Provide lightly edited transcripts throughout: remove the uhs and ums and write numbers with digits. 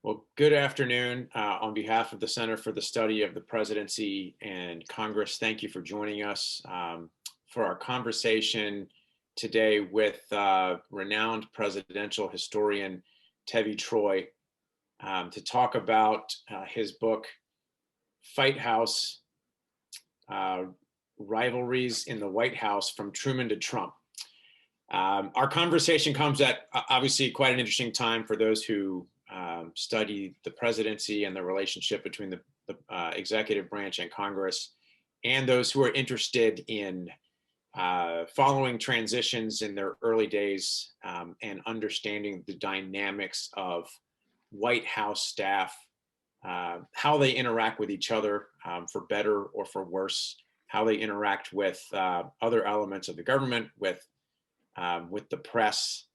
Well, good afternoon. On behalf of the Center for the Study of the Presidency and Congress, thank you for joining us for our conversation today with renowned presidential historian Tevi Troy to talk about his book, Fight House, Rivalries in the White House from Truman to Trump. Our conversation comes at obviously quite an interesting time for those who study the presidency and the relationship between the executive branch and Congress, and those who are interested in following transitions in their early days and understanding the dynamics of White House staff, how they interact with each other for better or for worse, how they interact with other elements of the government, with the press,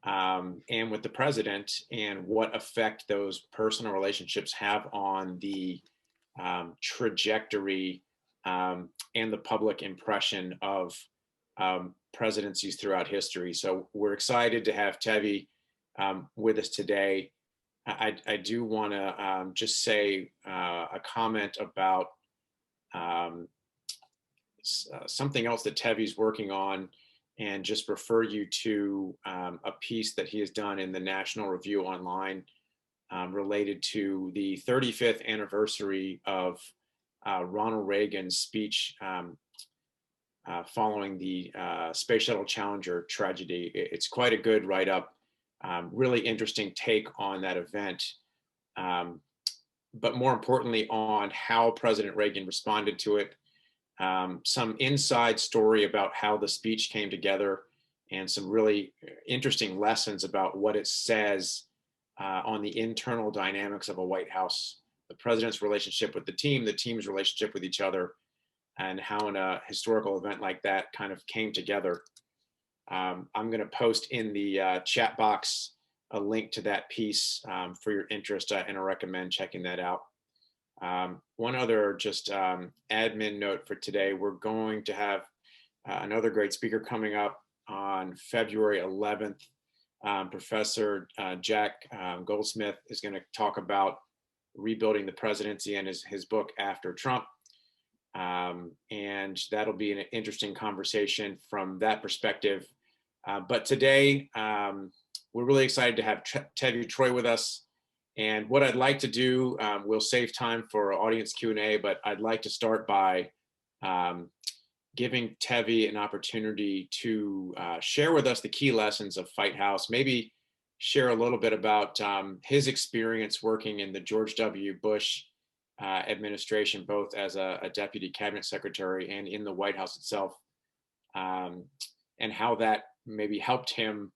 and with the president, and what effect those personal relationships have on the trajectory and the public impression of presidencies throughout history. So we're excited to have Tevi with us today. I do want to just say a comment about something else that Tevi's working on, and just refer you to a piece that he has done in the National Review Online related to the 35th anniversary of Ronald Reagan's speech following the Space Shuttle Challenger tragedy. It's quite a good write-up, really interesting take on that event, but more importantly on how President Reagan responded to it. Some inside story about how the speech came together, and some really interesting lessons about what it says on the internal dynamics of a White House, the president's relationship with the team's relationship with each other, and how in a historical event like that kind of came together. I'm going to post in the chat box a link to that piece for your interest, and I recommend checking that out. One other just admin note for today: we're going to have another great speaker coming up on February 11th. Professor Jack Goldsmith is going to talk about rebuilding the presidency and his book After Trump. And that'll be an interesting conversation from that perspective. But today, we're really excited to have Tevi Troy with us. And what I'd like to do, we'll save time for audience Q&A, but I'd like to start by giving Tevi an opportunity to share with us the key lessons of Fight House, maybe share a little bit about his experience working in the George W. Bush administration, both as a deputy cabinet secretary and in the White House itself, and how that maybe helped him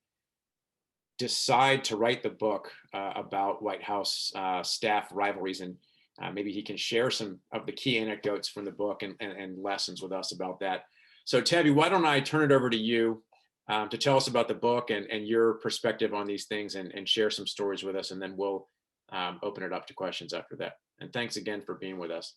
decide to write the book about White House staff rivalries, and maybe he can share some of the key anecdotes from the book and lessons with us about that. So Tevi, why don't I turn it over to you to tell us about the book and your perspective on these things, and share some stories with us, and then we'll open it up to questions after that. And thanks again for being with us.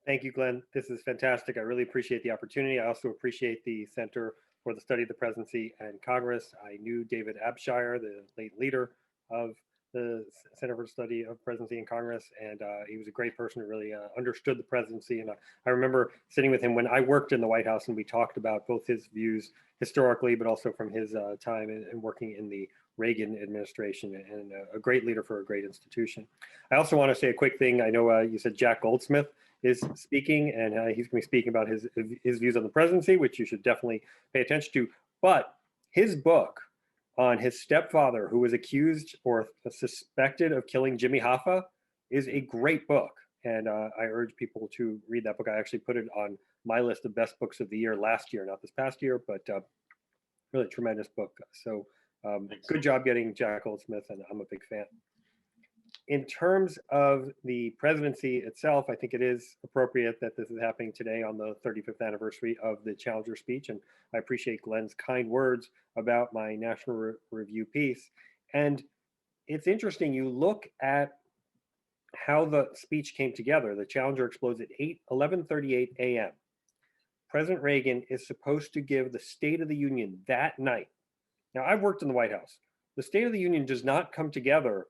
Thank you, Glenn. This is fantastic. I really appreciate the opportunity. I also appreciate the Center for the Study of the Presidency and Congress. I knew David Abshire, the late leader of the Center for the Study of Presidency and Congress, and he was a great person who really understood the presidency. And I remember sitting with him when I worked in the White House, and we talked about both his views historically, but also from his time in working in the Reagan administration, and a great leader for a great institution. I also want to say a quick thing. I know you said Jack Goldsmith is speaking, and he's going to be speaking about his views on the presidency, which you should definitely pay attention to. But his book on his stepfather, who was accused or suspected of killing Jimmy Hoffa, is a great book. And I urge people to read that book. I actually put it on my list of best books of the year last year, not this past year, but really tremendous book. So good job getting Jack Goldsmith, and I'm a big fan. In terms of the presidency itself, I think it is appropriate that this is happening today on the 35th anniversary of the Challenger speech. And I appreciate Glenn's kind words about my National Review piece. And it's interesting, you look at how the speech came together. The Challenger explodes at 11:38 a.m. President Reagan is supposed to give the State of the Union that night. Now, I've worked in the White House. The State of the Union does not come together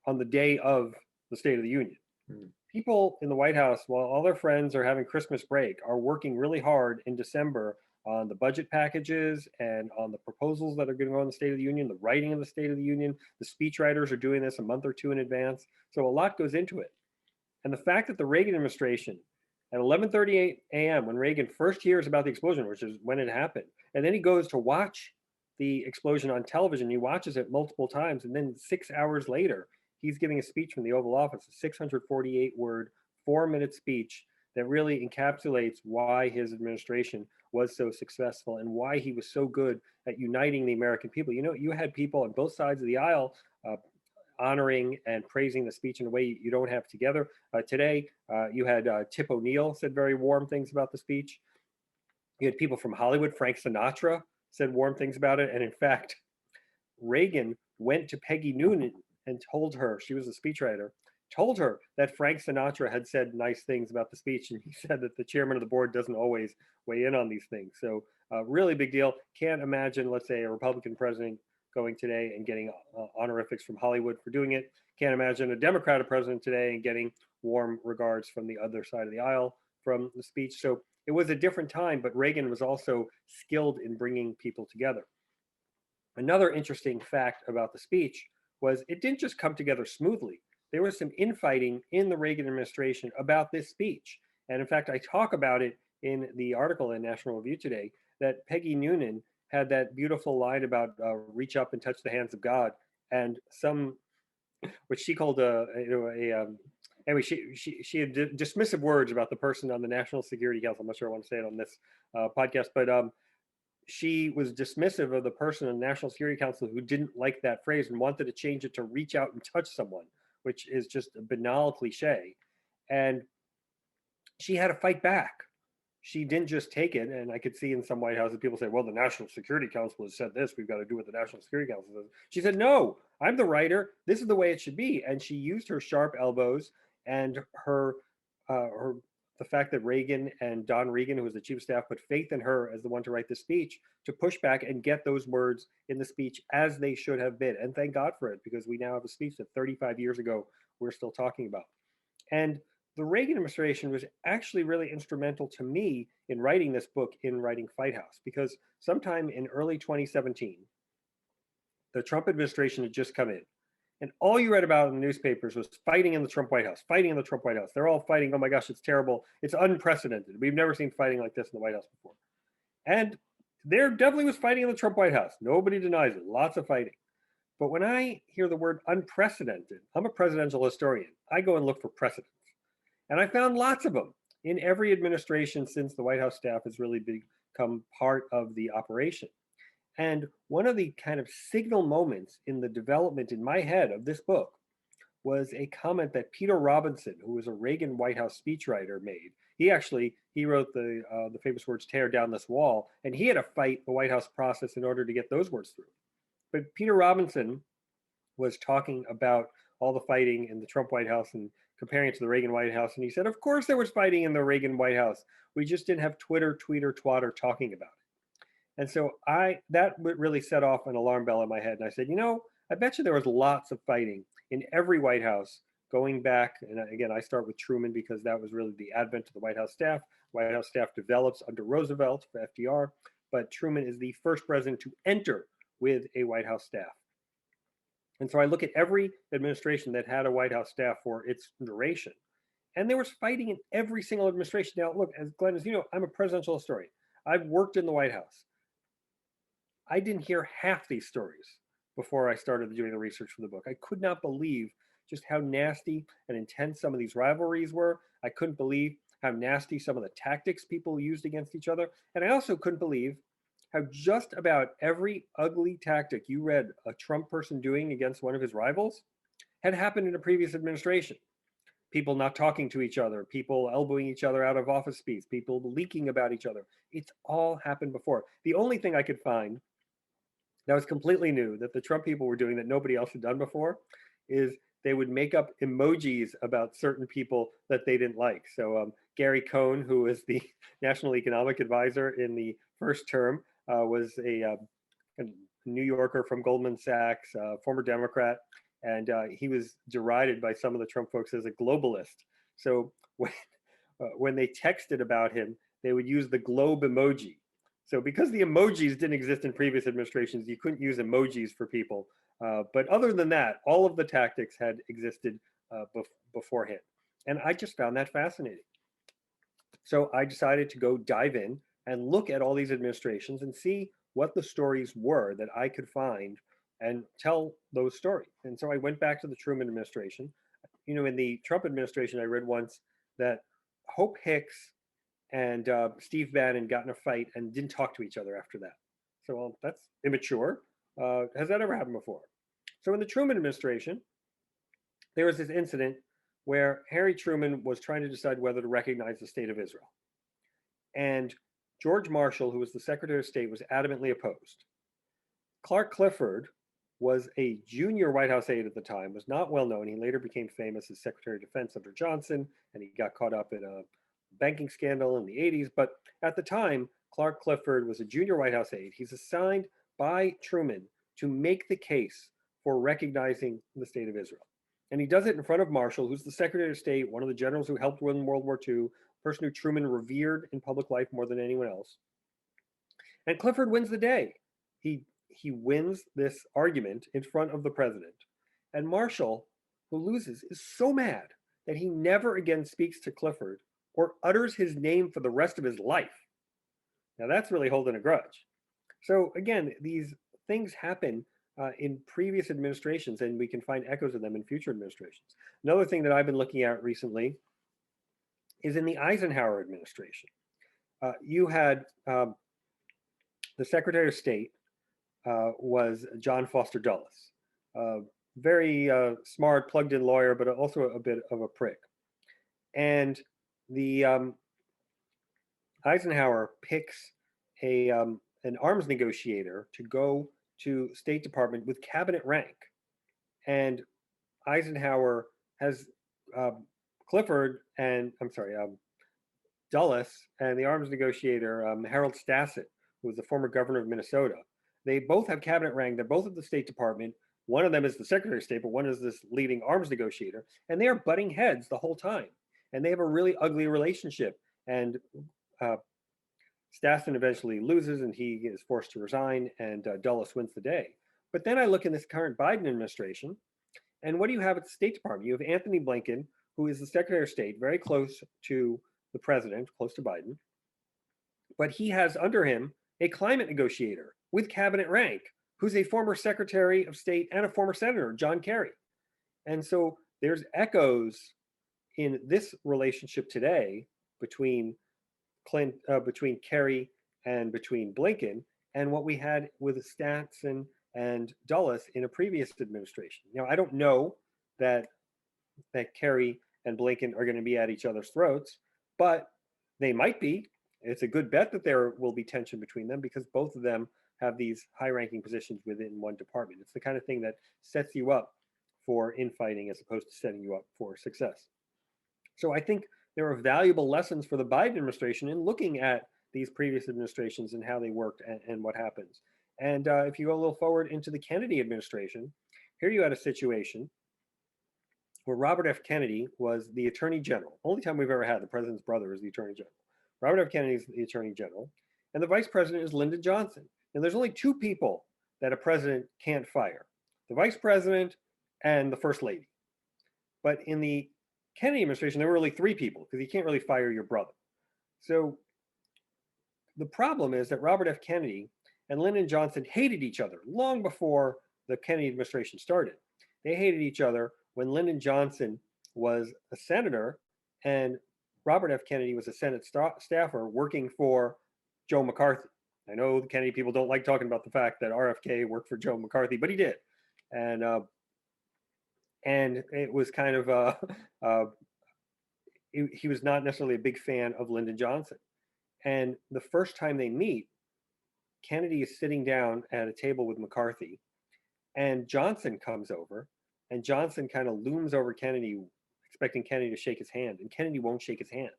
on the day of the State of the Union. Mm. People in the White House, while all their friends are having Christmas break, are working really hard in December on the budget packages and on the proposals that are going to go in the State of the Union, the writing of the State of the Union. The speechwriters are doing this a month or two in advance. So a lot goes into it. And the fact that the Reagan administration at 11:38 a.m., when Reagan first hears about the explosion, which is when it happened, and then he goes to watch the explosion on television, he watches it multiple times, and then 6 hours later, he's giving a speech from the Oval Office, a 648-word, 4-minute speech that really encapsulates why his administration was so successful and why he was so good at uniting the American people. You know, you had people on both sides of the aisle honoring and praising the speech in a way you don't have together. Today, you had Tip O'Neill said very warm things about the speech. You had people from Hollywood, Frank Sinatra said warm things about it. And in fact, Reagan went to Peggy Noonan and told her, she was a speechwriter, told her that Frank Sinatra had said nice things about the speech. And he said that the chairman of the board doesn't always weigh in on these things. So really big deal. Can't imagine, let's say, a Republican president going today and getting honorifics from Hollywood for doing it. Can't imagine a Democratic president today and getting warm regards from the other side of the aisle from the speech. So it was a different time, but Reagan was also skilled in bringing people together. Another interesting fact about the speech was it didn't just come together smoothly. There was some infighting in the Reagan administration about this speech. And in fact, I talk about it in the article in National Review today, that Peggy Noonan had that beautiful line about reach up and touch the hands of God, and some, which she called anyway, she had dismissive words about the person on the National Security Council. I'm not sure I want to say it on this podcast, but she was dismissive of the person on the National Security Council who didn't like that phrase and wanted to change it to reach out and touch someone, which is just a banal cliche. And she had to fight back. She didn't just take it. And I could see in some White Houses people say, well, the National Security Council has said this, we've got to do what the National Security Council says. She said, no, I'm the writer. This is the way it should be. And she used her sharp elbows and the fact that Reagan and Don Regan, who was the chief of staff, put faith in her as the one to write the speech, to push back and get those words in the speech as they should have been. And thank God for it, because we now have a speech that 35 years ago we're still talking about. And the Reagan administration was actually really instrumental to me in writing this book, in writing Fight House, because sometime in early 2017, the Trump administration had just come in. And all you read about in the newspapers was fighting in the Trump White House, fighting in the Trump White House. They're all fighting. Oh my gosh, it's terrible. It's unprecedented. We've never seen fighting like this in the White House before. And there definitely was fighting in the Trump White House. Nobody denies it. Lots of fighting. But when I hear the word unprecedented, I'm a presidential historian. I go and look for precedents. And I found lots of them in every administration since the White House staff has really become part of the operation. And one of the kind of signal moments in the development in my head of this book was a comment that Peter Robinson, who was a Reagan White House speechwriter, made. He wrote the famous words, tear down this wall, and he had to fight the White House process in order to get those words through. But Peter Robinson was talking about all the fighting in the Trump White House and comparing it to the Reagan White House. And he said, of course there was fighting in the Reagan White House. We just didn't have Twitter, tweeter, twatter talking about it. And so that really set off an alarm bell in my head. And I said, I bet you there was lots of fighting in every White House going back. And again, I start with Truman because that was really the advent of the White House staff. White House staff develops under Roosevelt for FDR, but Truman is the first president to enter with a White House staff. And so I look at every administration that had a White House staff for its duration, and there was fighting in every single administration. Now, look, as Glenn, as you know, I'm a presidential historian. I've worked in the White House. I didn't hear half these stories before I started doing the research for the book. I could not believe just how nasty and intense some of these rivalries were. I couldn't believe how nasty some of the tactics people used against each other. And I also couldn't believe how just about every ugly tactic you read a Trump person doing against one of his rivals had happened in a previous administration. People not talking to each other, people elbowing each other out of office space, people leaking about each other. It's all happened before. The only thing I could find that was completely new that the Trump people were doing that nobody else had done before is they would make up emojis about certain people that they didn't like. So Gary Cohn, who was the National Economic Advisor in the first term, was a New Yorker from Goldman Sachs, former Democrat. And he was derided by some of the Trump folks as a globalist. So when they texted about him, they would use the globe emoji. So because the emojis didn't exist in previous administrations, you couldn't use emojis for people. But other than that, all of the tactics had existed beforehand. And I just found that fascinating. So I decided to go dive in and look at all these administrations and see what the stories were that I could find and tell those stories. And so I went back to the Truman administration. You know, in the Trump administration, I read once that Hope Hicks and Steve Bannon got in a fight and didn't talk to each other after that. So, well, that's immature. Has that ever happened before? So in the Truman administration, there was this incident where Harry Truman was trying to decide whether to recognize the state of Israel. And George Marshall, who was the Secretary of State, was adamantly opposed. Clark Clifford was a junior White House aide at the time, was not well known. He later became famous as Secretary of Defense under Johnson, and he got caught up in a banking scandal in the 80s. But at the time, Clark Clifford was a junior White House aide. He's assigned by Truman to make the case for recognizing the state of Israel. And he does it in front of Marshall, who's the Secretary of State, one of the generals who helped win World War II, person who Truman revered in public life more than anyone else. And Clifford wins the day. He wins this argument in front of the president. And Marshall, who loses, is so mad that he never again speaks to Clifford or utters his name for the rest of his life. Now that's really holding a grudge. So again, these things happen in previous administrations, and we can find echoes of them in future administrations. Another thing that I've been looking at recently is in the Eisenhower administration. You had the Secretary of State was John Foster Dulles, very smart, plugged-in lawyer, but also a bit of a prick. And the Eisenhower picks an arms negotiator to go to State Department with cabinet rank, and Eisenhower has Clifford and Dulles and the arms negotiator Harold Stassett, who was the former governor of Minnesota. They both have cabinet rank. They're both at the State Department. One of them is the Secretary of State, but one is this leading arms negotiator, and they are butting heads the whole time. And they have a really ugly relationship. And Stassen eventually loses, and he is forced to resign, and Dulles wins the day. But then I look in this current Biden administration, and what do you have at the State Department? You have Anthony Blinken, who is the Secretary of State, very close to the president, close to Biden. But he has under him a climate negotiator with cabinet rank, who's a former Secretary of State and a former Senator, John Kerry. And so there's echoes in this relationship today between Kerry and between Blinken, and what we had with Stassen and Dulles in a previous administration. Now, I don't know that Kerry and Blinken are going to be at each other's throats, but they might be. It's a good bet that there will be tension between them because both of them have these high-ranking positions within one department. It's the kind of thing that sets you up for infighting as opposed to setting you up for success. So I think there are valuable lessons for the Biden administration in looking at these previous administrations and how they worked and what happens. And if you go a little forward into the Kennedy administration, here you had a situation where Robert F. Kennedy was the Attorney General. Only time we've ever had the president's brother is the Attorney General. Robert F. Kennedy is the Attorney General, and the Vice President is Lyndon Johnson. And there's only two people that a president can't fire: the Vice President and the First Lady. But in the Kennedy administration, there were really three people because you can't really fire your brother. So the problem is that Robert F. Kennedy and Lyndon Johnson hated each other long before the Kennedy administration started. They hated each other when Lyndon Johnson was a senator and Robert F. Kennedy was a Senate staffer working for Joe McCarthy. I know the Kennedy people don't like talking about the fact that RFK worked for Joe McCarthy, but he did. And it was kind of he was not necessarily a big fan of Lyndon Johnson. And the first time they meet, Kennedy is sitting down at a table with McCarthy, and Johnson comes over, and Johnson kind of looms over Kennedy, expecting Kennedy to shake his hand, and Kennedy won't shake his hand.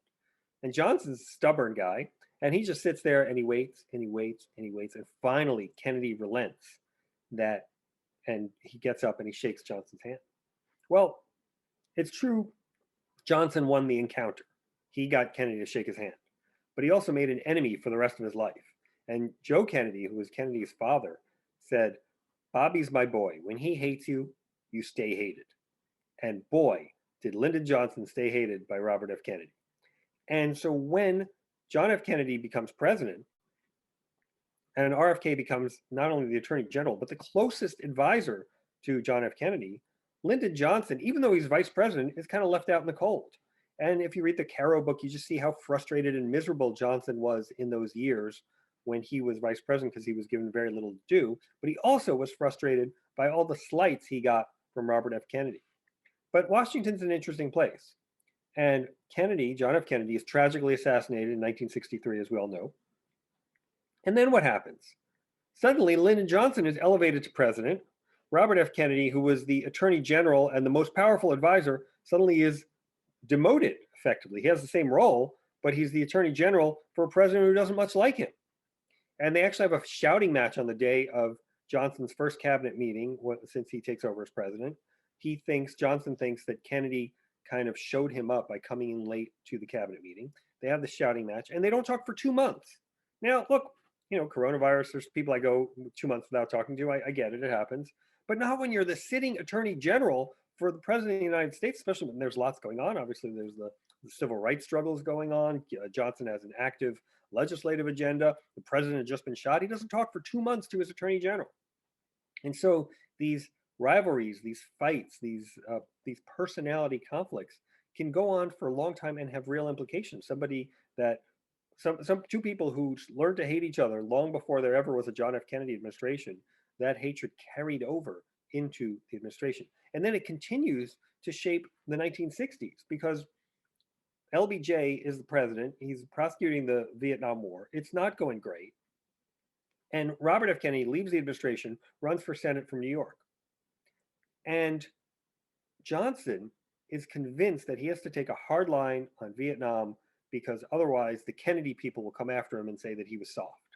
And Johnson's a stubborn guy, and he just sits there and he waits and he waits and he waits, and finally Kennedy relents and he gets up and he shakes Johnson's hand. Well, it's true, Johnson won the encounter. He got Kennedy to shake his hand, but he also made an enemy for the rest of his life. And Joe Kennedy, who was Kennedy's father, said, "Bobby's my boy. When he hates you, you stay hated." And boy, did Lyndon Johnson stay hated by Robert F. Kennedy. And so when John F. Kennedy becomes president, and RFK becomes not only the Attorney General, but the closest advisor to John F. Kennedy, Lyndon Johnson, even though he's vice president, is kind of left out in the cold. And if you read the Caro book, you just see how frustrated and miserable Johnson was in those years when he was vice president because he was given very little to do. But he also was frustrated by all the slights he got from Robert F. Kennedy. But Washington's an interesting place. And Kennedy, John F. Kennedy, is tragically assassinated in 1963, as we all know. And then what happens? Suddenly, Lyndon Johnson is elevated to president. Robert F. Kennedy, who was the Attorney General and the most powerful advisor, suddenly is demoted effectively. He has the same role, but he's the Attorney General for a president who doesn't much like him. And they actually have a shouting match on the day of Johnson's first cabinet meeting, since he takes over as president. Johnson thinks that Kennedy kind of showed him up by coming in late to the cabinet meeting. They have the shouting match, and they don't talk for 2 months. Now, look, coronavirus, there's people I go 2 months without talking to. I get it, it happens. But not when you're the sitting Attorney General for the President of the United States, especially when there's lots going on. Obviously, there's the civil rights struggles going on. Johnson has an active legislative agenda. The president had just been shot. He doesn't talk for 2 months to his Attorney General. And so these rivalries, these fights, these personality conflicts can go on for a long time and have real implications. Two people who learned to hate each other long before there ever was a John F. Kennedy administration, that hatred carried over into the administration. And then it continues to shape the 1960s because LBJ is the president. He's prosecuting the Vietnam War. It's not going great. And Robert F. Kennedy leaves the administration, runs for Senate from New York. And Johnson is convinced that he has to take a hard line on Vietnam because otherwise the Kennedy people will come after him and say that he was soft.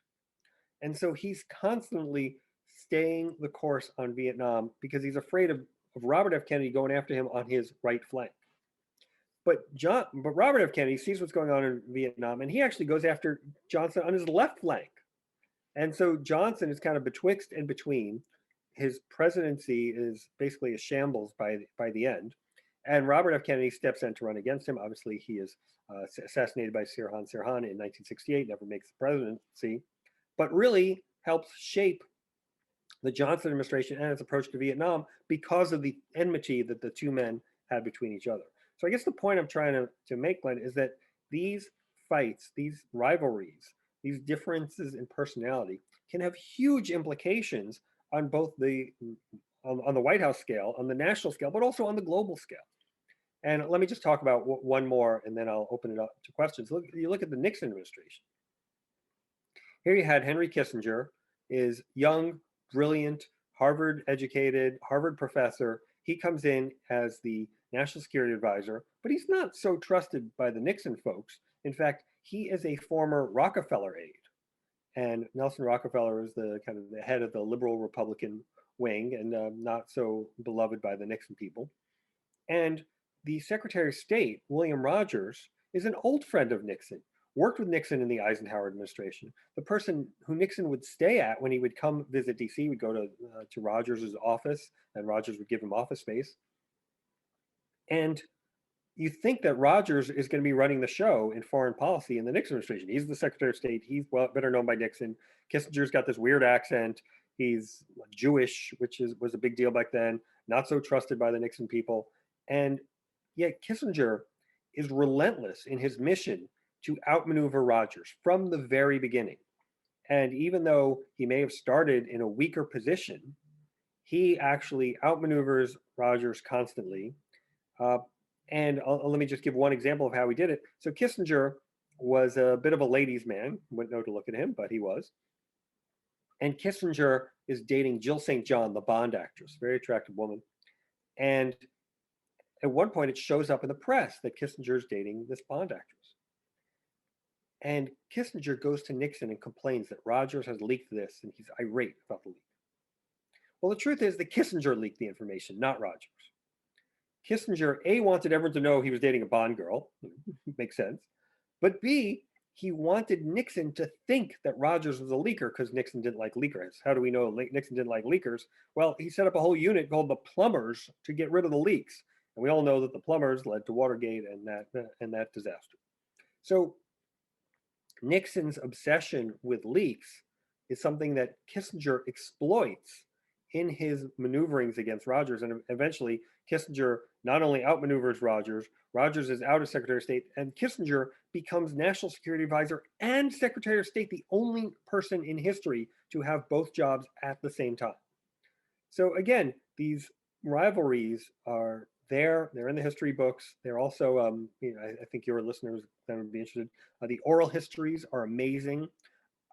And so he's constantly staying the course on Vietnam because he's afraid of Robert F. Kennedy going after him on his right flank. But Robert F. Kennedy sees what's going on in Vietnam, and he actually goes after Johnson on his left flank. And so Johnson is kind of betwixt and between. His presidency is basically a shambles by the end. And Robert F. Kennedy steps in to run against him. Obviously, he is assassinated by Sirhan Sirhan in 1968, never makes the presidency, but really helps shape the Johnson administration and its approach to Vietnam because of the enmity that the two men had between each other. So I guess the point I'm trying to make, Glenn, is that these fights, these rivalries, these differences in personality can have huge implications on both on the White House scale, on the national scale, but also on the global scale. And let me just talk about one more, and then I'll open it up to questions. You look at the Nixon administration. Here you had Henry Kissinger, is young, brilliant, Harvard-educated, Harvard professor. He comes in as the national security advisor, but he's not so trusted by the Nixon folks. In fact, he is a former Rockefeller aide. And Nelson Rockefeller is the kind of the head of the liberal Republican wing and not so beloved by the Nixon people. And the Secretary of State, William Rogers, is an old friend of Nixon, worked with Nixon in the Eisenhower administration. The person who Nixon would stay at when he would come visit DC would go to Rogers' office, and Rogers would give him office space. And you think that Rogers is going to be running the show in foreign policy in the Nixon administration. He's the Secretary of State. He's better known by Nixon. Kissinger's got this weird accent. He's Jewish, which was a big deal back then, not so trusted by the Nixon people. And yet Kissinger is relentless in his mission to outmaneuver Rogers from the very beginning. And even though he may have started in a weaker position, he actually outmaneuvers Rogers constantly. And let me just give one example of how he did it. So Kissinger was a bit of a ladies' man. Wouldn't know to look at him, but he was. And Kissinger is dating Jill St. John, the Bond actress, very attractive woman. And at one point, it shows up in the press that Kissinger is dating this Bond actress. And Kissinger goes to Nixon and complains that Rogers has leaked this, and he's irate about the leak. Well, the truth is that Kissinger leaked the information, not Rogers. Kissinger, A, wanted everyone to know he was dating a Bond girl, makes sense, but B, he wanted Nixon to think that Rogers was a leaker because Nixon didn't like leakers. How do we know Nixon didn't like leakers? Well, he set up a whole unit called the Plumbers to get rid of the leaks. And we all know that the Plumbers led to Watergate and that disaster. So Nixon's obsession with leaks is something that Kissinger exploits in his maneuverings against Rogers. And eventually, Kissinger not only outmaneuvers Rogers, Rogers is out as Secretary of State, and Kissinger becomes National Security Advisor and Secretary of State, the only person in history to have both jobs at the same time. So again, these rivalries are there. They're in the history books. They're also, I think your listeners that would be interested. The oral histories are amazing.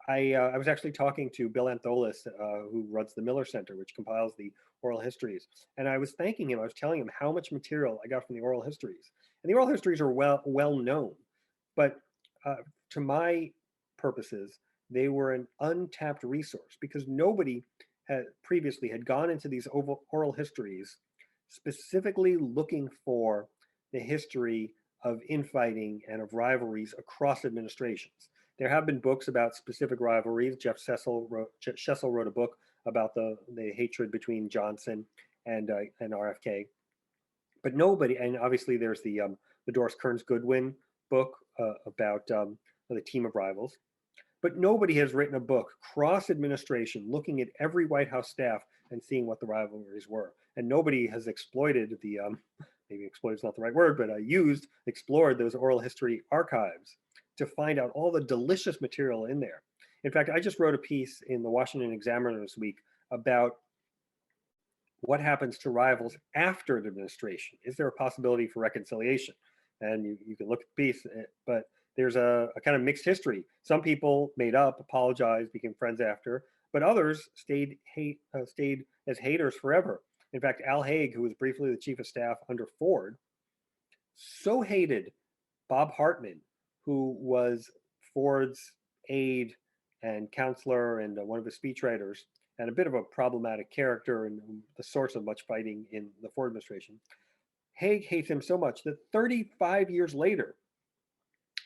I was actually talking to Bill Antholis, who runs the Miller Center, which compiles the oral histories. And I was thanking him. I was telling him how much material I got from the oral histories. And the oral histories are well known. But to my purposes, they were an untapped resource because nobody had previously had gone into these oral histories specifically looking for the history of infighting and of rivalries across administrations. There have been books about specific rivalries. Jeff Cecil wrote a book about the hatred between Johnson and RFK. But nobody, and obviously there's the Doris Kearns Goodwin book about the team of rivals. But nobody has written a book cross-administration looking at every White House staff and seeing what the rivalries were. And nobody has exploited the, maybe exploited is not the right word, but explored those oral history archives to find out all the delicious material in there. In fact, I just wrote a piece in the Washington Examiner this week about what happens to rivals after an administration. Is there a possibility for reconciliation? And you can look at the piece, but there's a kind of mixed history. Some people made up, apologized, became friends after, but others stayed as haters forever. In fact, Al Haig, who was briefly the chief of staff under Ford, so hated Bob Hartman, who was Ford's aide and counselor and one of his speechwriters, and a bit of a problematic character and the source of much fighting in the Ford administration. Haig hates him so much that 35 years later,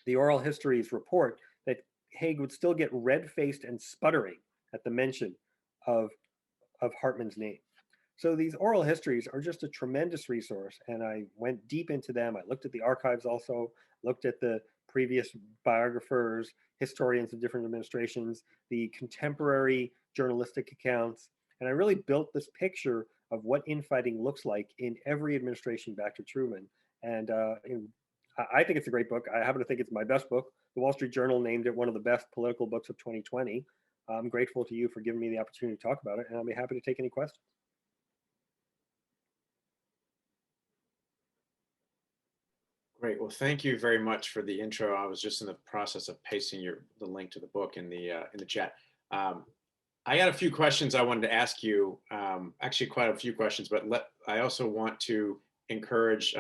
the oral histories report that Haig would still get red-faced and sputtering at the mention of Hartman's name. So these oral histories are just a tremendous resource, and I went deep into them. I looked at the archives also, looked at the previous biographers, historians of different administrations, the contemporary journalistic accounts, and I really built this picture of what infighting looks like in every administration back to Truman. And I think it's a great book. I happen to think it's my best book. The Wall Street Journal named it one of the best political books of 2020. I'm grateful to you for giving me the opportunity to talk about it, and I'll be happy to take any questions. Great. Well, thank you very much for the intro. I was just in the process of pasting the link to the book in the chat. I got a few questions I wanted to ask you. Actually, quite a few questions, but I also want to encourage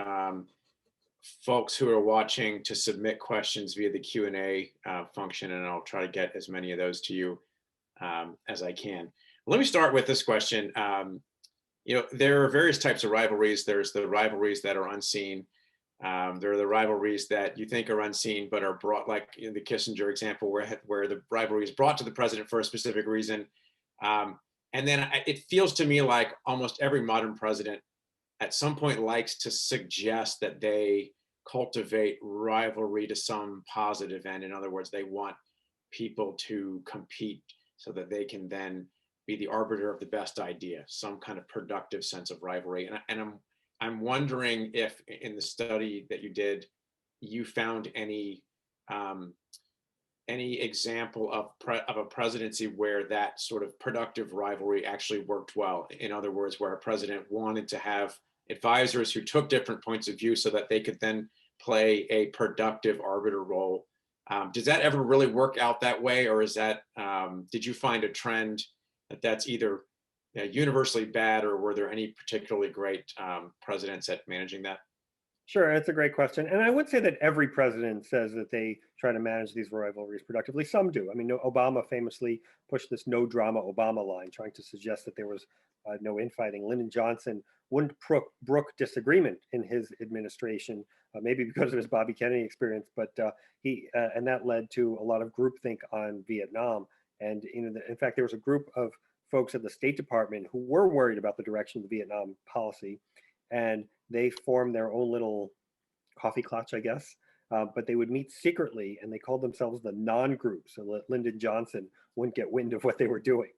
folks who are watching to submit questions via the Q&A function, and I'll try to get as many of those to you as I can. Let me start with this question. There are various types of rivalries. There's the rivalries that are unseen. There are the rivalries that you think are unseen, but are brought, like in the Kissinger example, where the rivalry is brought to the president for a specific reason. And then it feels to me like almost every modern president at some point likes to suggest that they cultivate rivalry to some positive end. In other words, they want people to compete so that they can then be the arbiter of the best idea, some kind of productive sense of rivalry. And I'm wondering if in the study that you did, you found any example of a presidency where that sort of productive rivalry actually worked well. In other words, where a president wanted to have advisors who took different points of view so that they could then play a productive arbiter role. Does that ever really work out that way, or is that did you find a trend that's either universally bad, or were there any particularly great presidents at managing that? Sure, it's a great question. And I would say that every president says that they try to manage these rivalries productively. Some do. I mean, Obama famously pushed this no drama Obama line, trying to suggest that there was no infighting. Lyndon Johnson wouldn't brook disagreement in his administration, maybe because of his Bobby Kennedy experience, but and that led to a lot of groupthink on Vietnam. And in fact, there was a group of folks at the State Department who were worried about the direction of the Vietnam policy, and they formed their own little coffee clutch, I guess. But they would meet secretly, and they called themselves the non-group, so that Lyndon Johnson wouldn't get wind of what they were doing.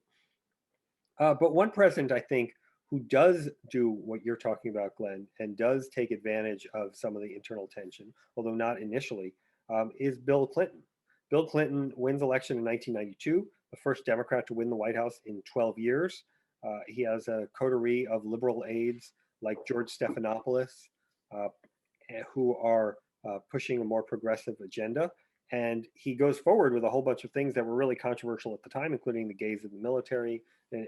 But one president, I think, who does do what you're talking about, Glenn, and does take advantage of some of the internal tension, although not initially, is Bill Clinton. Bill Clinton wins election in 1992, the first Democrat to win the White House in 12 years. He has a coterie of liberal aides like George Stephanopoulos, uh, who are pushing a more progressive agenda. And he goes forward with a whole bunch of things that were really controversial at the time, including the gays in the military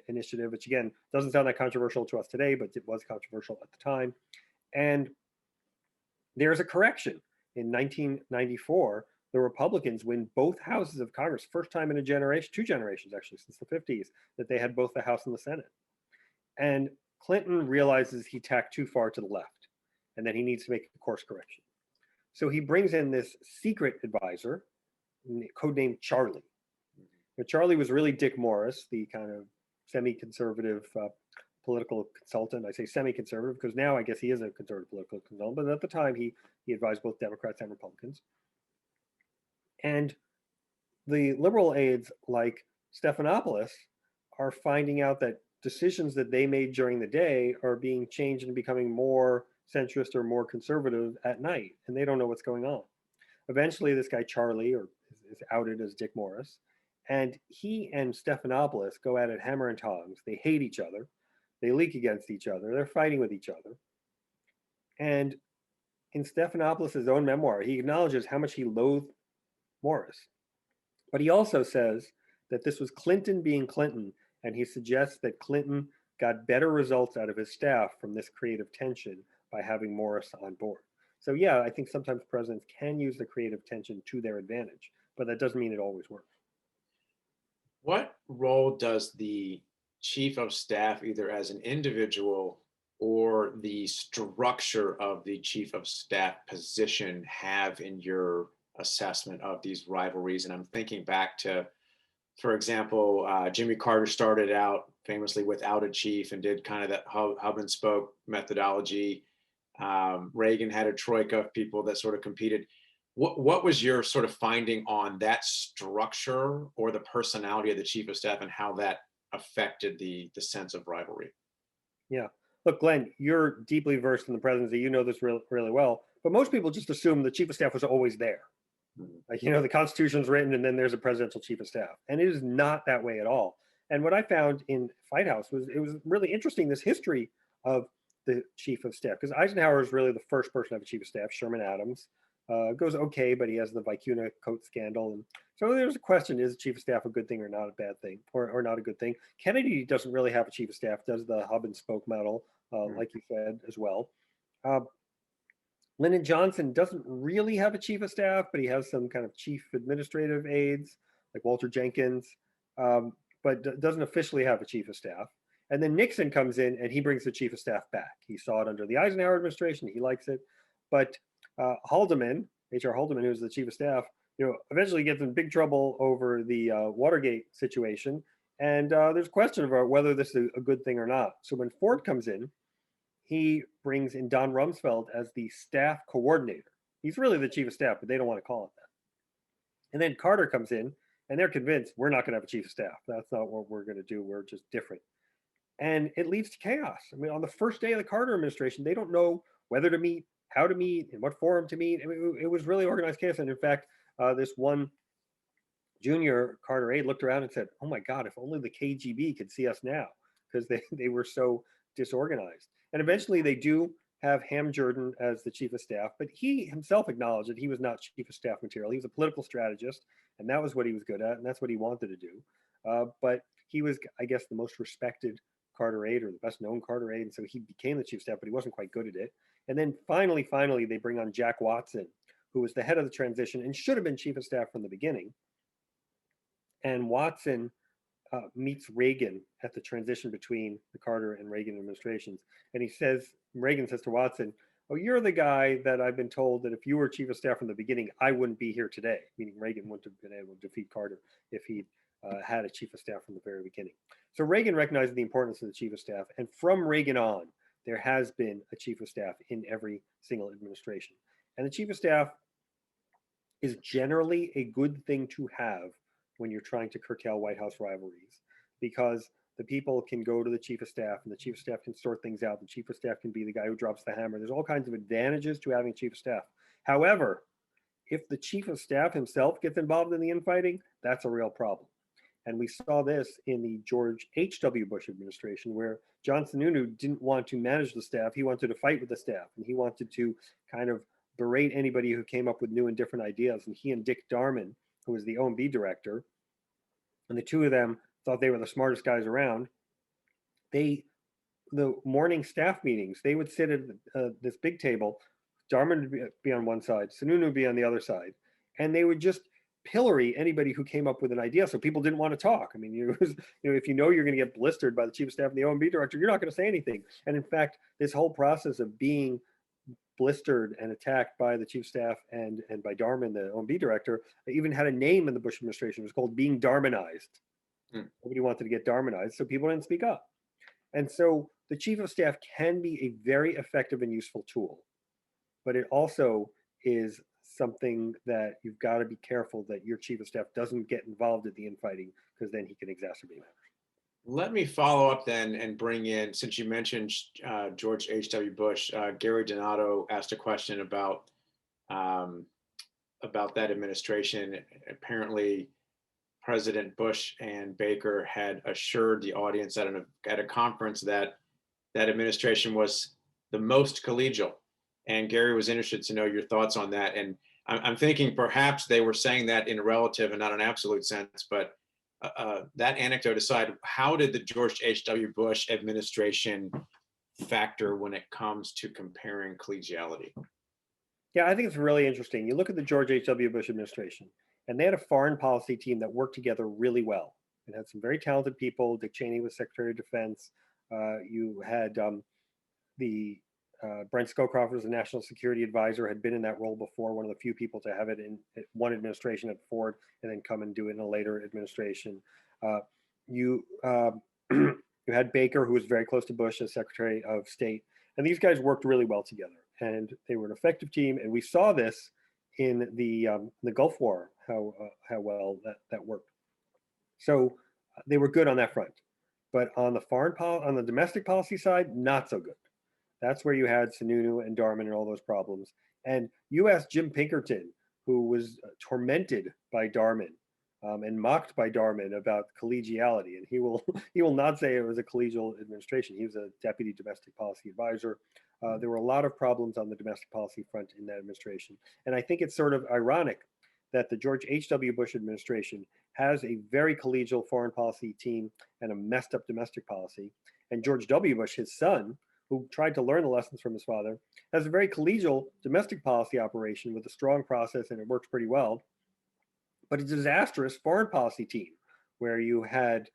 initiative, which again doesn't sound that controversial to us today, but it was controversial at the time. And there's a correction. In 1994, the Republicans win both houses of Congress, first time in a generation, two generations actually, since the 50s, that they had both the House and the Senate. And Clinton realizes he tacked too far to the left and that he needs to make a course correction. So he brings in this secret advisor, codenamed Charlie. Now, Charlie was really Dick Morris, the kind of semi-conservative political consultant. I say semi-conservative because now I guess he is a conservative political consultant, but at the time he advised both Democrats and Republicans. And the liberal aides like Stephanopoulos are finding out that decisions that they made during the day are being changed and becoming more centrist or more conservative at night, and they don't know what's going on. Eventually, this guy Charlie is outed as Dick Morris, and he and Stephanopoulos go at it hammer and tongs. They hate each other, they leak against each other, they're fighting with each other. And in Stephanopoulos' own memoir, he acknowledges how much he loathed Morris. But he also says that this was Clinton being Clinton, and he suggests that Clinton got better results out of his staff from this creative tension by having Morris on board. So yeah, I think sometimes presidents can use the creative tension to their advantage, but that doesn't mean it always works. What role does the chief of staff, either as an individual or the structure of the chief of staff position, have in your assessment of these rivalries? And I'm thinking back to, for example, Jimmy Carter started out famously without a chief and did kind of that hub and spoke methodology. Reagan had a troika of people that sort of competed. What was your sort of finding on that structure or the personality of the chief of staff and how that affected the sense of rivalry? Yeah. Look, Glenn, you're deeply versed in the presidency. You know this really well. But most people just assume the chief of staff was always there. Like, the Constitution's written and then there's a presidential chief of staff. And it is not that way at all. And what I found in Fight House was it was really interesting, this history of the chief of staff, because Eisenhower is really the first person to have a chief of staff. Sherman Adams goes okay, but he has the Vicuna coat scandal. And so there's a question, is chief of staff a good thing or not a bad thing, or not a good thing? Kennedy doesn't really have a chief of staff, does the hub and spoke model, like you said, as well. Lyndon Johnson doesn't really have a chief of staff, but he has some kind of chief administrative aides like Walter Jenkins, but doesn't officially have a chief of staff. And then Nixon comes in and he brings the chief of staff back. He saw it under the Eisenhower administration. He likes it. But Haldeman, H.R. Haldeman, who's the chief of staff, eventually gets in big trouble over the Watergate situation. And there's a question about whether this is a good thing or not. So when Ford comes in, he brings in Don Rumsfeld as the staff coordinator. He's really the chief of staff, but they don't want to call it that. And then Carter comes in, and they're convinced we're not going to have a chief of staff. That's not what we're going to do. We're just different. And it leads to chaos. I mean, on the first day of the Carter administration, they don't know whether to meet, how to meet, in what forum to meet. I mean, it was really organized chaos. And in fact, this one junior Carter aide looked around and said, "Oh my God, if only the KGB could see us now," because they were so disorganized. And eventually they do have Ham Jordan as the chief of staff, but he himself acknowledged that he was not chief of staff material. He was a political strategist, and that was what he was good at, and that's what he wanted to do. But he was, I guess, the most respected Carter aide, or the best known Carter aide. And so he became the chief of staff, but he wasn't quite good at it. And then finally, they bring on Jack Watson, who was the head of the transition and should have been chief of staff from the beginning. And Watson meets Reagan at the transition between the Carter and Reagan administrations. And Reagan says to Watson, "Oh, you're the guy that I've been told that if you were chief of staff from the beginning, I wouldn't be here today," meaning Reagan wouldn't have been able to defeat Carter if he'd had a chief of staff from the very beginning. So Reagan recognized the importance of the chief of staff. And from Reagan on, there has been a chief of staff in every single administration. And the chief of staff is generally a good thing to have when you're trying to curtail White House rivalries, because the people can go to the chief of staff and the chief of staff can sort things out. The chief of staff can be the guy who drops the hammer. There's all kinds of advantages to having a chief of staff. However, if the chief of staff himself gets involved in the infighting, that's a real problem. And we saw this in the George H.W. Bush administration, where John Sununu didn't want to manage the staff. He wanted to fight with the staff, and he wanted to kind of berate anybody who came up with new and different ideas. And he and Dick Darman, who was the OMB director, and the two of them thought they were the smartest guys around. The morning staff meetings, they would sit at this big table. Darman would be on one side, Sununu would be on the other side, and they would just pillory anybody who came up with an idea. So people didn't want to talk. I mean, if you know you're going to get blistered by the chief of staff and the OMB director, you're not going to say anything. And in fact, this whole process of being blistered and attacked by the chief of staff and by Darman, the OMB director, even had a name in the Bush administration. It was called being Darmanized. Nobody wanted to get Darmanized, so people didn't speak up. And so the chief of staff can be a very effective and useful tool, but it also is something that you've got to be careful that your chief of staff doesn't get involved in the infighting, because then he can exacerbate matters. Let me follow up then and bring in, since you mentioned George H.W. Bush, Gary Donato asked a question about that administration. Apparently, President Bush and Baker had assured the audience at a conference that that administration was the most collegial. And Gary was interested to know your thoughts on that. And I'm thinking perhaps they were saying that in a relative and not an absolute sense, but that anecdote aside, how did the George H.W. Bush administration factor when it comes to comparing collegiality? Yeah, I think it's really interesting. You look at the George H.W. Bush administration, and they had a foreign policy team that worked together really well. It had some very talented people. Dick Cheney was Secretary of Defense. You had Brent Scowcroft was a national security advisor, had been in that role before, one of the few people to have it in one administration at Ford and then come and do it in a later administration. You had Baker, who was very close to Bush as Secretary of State. And these guys worked really well together, and they were an effective team. And we saw this in the Gulf War, how well that worked. So they were good on that front. But on the domestic policy side, not so good. That's where you had Sununu and Darman and all those problems. And you asked Jim Pinkerton, who was tormented by Darman and mocked by Darman about collegiality, and he will not say it was a collegial administration. He was a deputy domestic policy advisor. There were a lot of problems on the domestic policy front in that administration, and I think it's sort of ironic that the George H.W. Bush administration has a very collegial foreign policy team and a messed up domestic policy, and George W. Bush, his son, who tried to learn the lessons from his father, has a very collegial domestic policy operation with a strong process, and it works pretty well, but a disastrous foreign policy team where you had